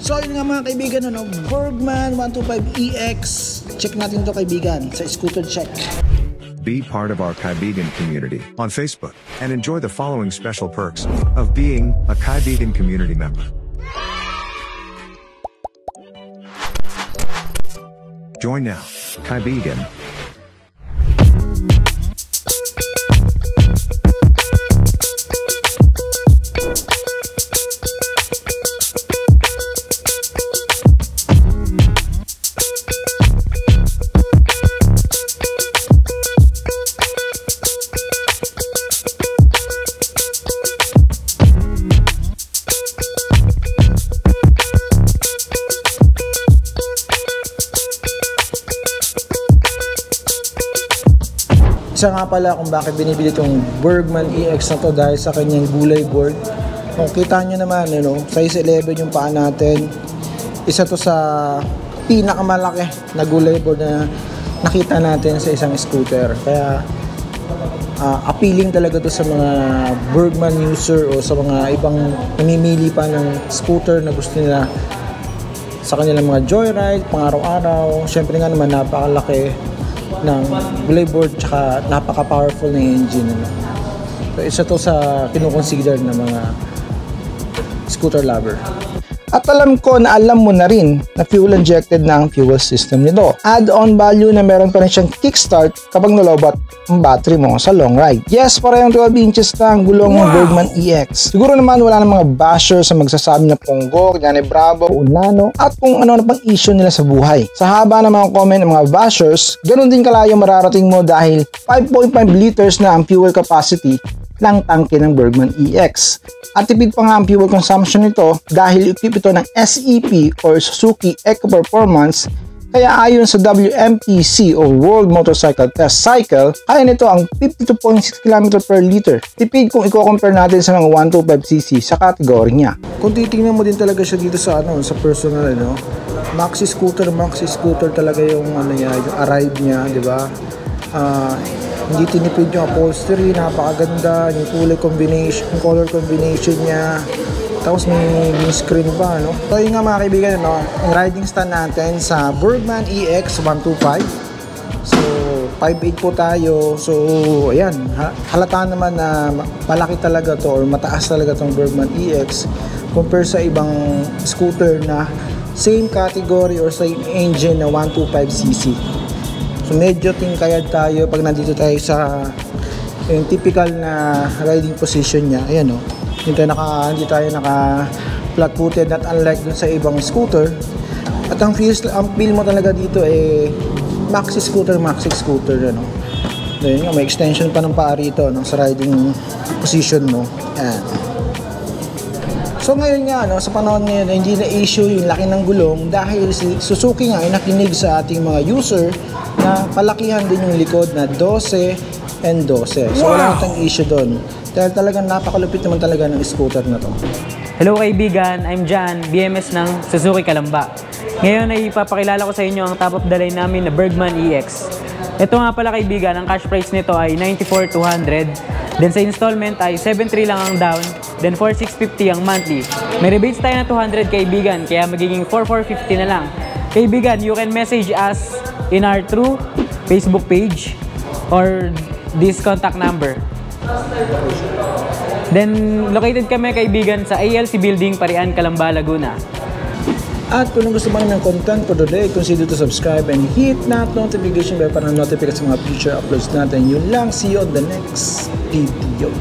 So yun nga mga kaibigan, Bergman 125EX. Check natin to kaibigan sa scooter check. Be part of our Kaibigan community on Facebook and enjoy the following special perks of being a Kaibigan community member. Join now, Kaibigan. Isa nga pala kung bakit binibili itong Bergman EX na to dahil sa kanyang gulay board. Kung kita nyo naman, size 11 yung paa natin. Isa to sa pinakamalaki na gulay board na nakita natin sa isang scooter. Kaya appealing talaga to sa mga Bergman user o sa mga ibang namimili pa ng scooter na gusto nila sa kanilang mga joyride, pang araw-araw. Siyempre nga naman napakalaki ng gulay board tsaka napaka-powerful na engine. So, isa to sa kinukonsider ng mga scooter lover. At alam ko na alam mo na rin na fuel injected na ang fuel system nito. Add-on value na meron pa rin siyang kickstart kapag nalobat ang battery mo sa long ride. Yes, parehong 12 inches na ang gulong ng Bergman EX. Siguro naman wala ng mga bashers sa magsasabi na punggo, Gane Bravo, Unano, at kung ano na pang issue nila sa buhay. Sa haba ng mga comment ng mga bashers, ganun din kalayo mararating mo dahil 5.5 liters na ang fuel capacity ng tangke ng Bergman EX. At tipid pa nga ang fuel consumption nito dahil equip ito ng SEP or Suzuki Eco Performance. Kaya ayon sa WMTC o World Motorcycle Test Cycle, kaya nito ang 52.6 km per liter. Tipid kung i-compare natin sa mga 125cc sa kategory niya. Kung titingnan mo din talaga siya dito sa sa personal, maxi scooter talaga yung yung arrive niya, di ba? Hindi tinipid yung upholstery, napakaganda, yung color combination niya. Tapos may screen pa, So yun nga mga kaibigan, ang riding stand natin sa Bergman EX 125. So 5'8 po tayo. So ayan, halata naman na malaki talaga to or mataas talaga tong Bergman EX compare sa ibang scooter na same category or same engine na 125cc. So medyo tingkayad tayo pag nandito tayo sa yung typical na riding position niya. Ayan hindi tayo naka flat footed, not unlike dun sa ibang scooter. At ang feel mo talaga dito maxi scooter. Then may extension pa ng paa rito sa riding position mo. Ayan. So ngayon nga sa panahon ngayon hindi na issue yung laki ng gulong dahil si Suzuki nga ay nakinig sa ating mga user na palakihan din yung likod na 12 and 12. So wala nang issue doon. Dahil talagang napakalupit naman talaga ng scooter na to. Hello kaibigan, I'm Jan, BMS ng Suzuki Calamba. Ngayon ay ipapakilala ko sa inyo ang top of the line namin na Bergman EX. Ito nga pala kaibigan, ang cash price nito ay 94,200. Then sa installment ay 7,300 lang ang down, then 4,650 ang monthly. May rebates tayo na 200 kaibigan, kaya magiging 4,450 na lang. Kaibigan, you can message us in our true Facebook page or this contact number. Then, located kami kaibigan sa ALC Building, Parian, Calamba, Laguna. At kung gusto mo ng content for today, consider to subscribe and hit that notification bell para notify sa mga future uploads natin. Yun lang, see you on the next video.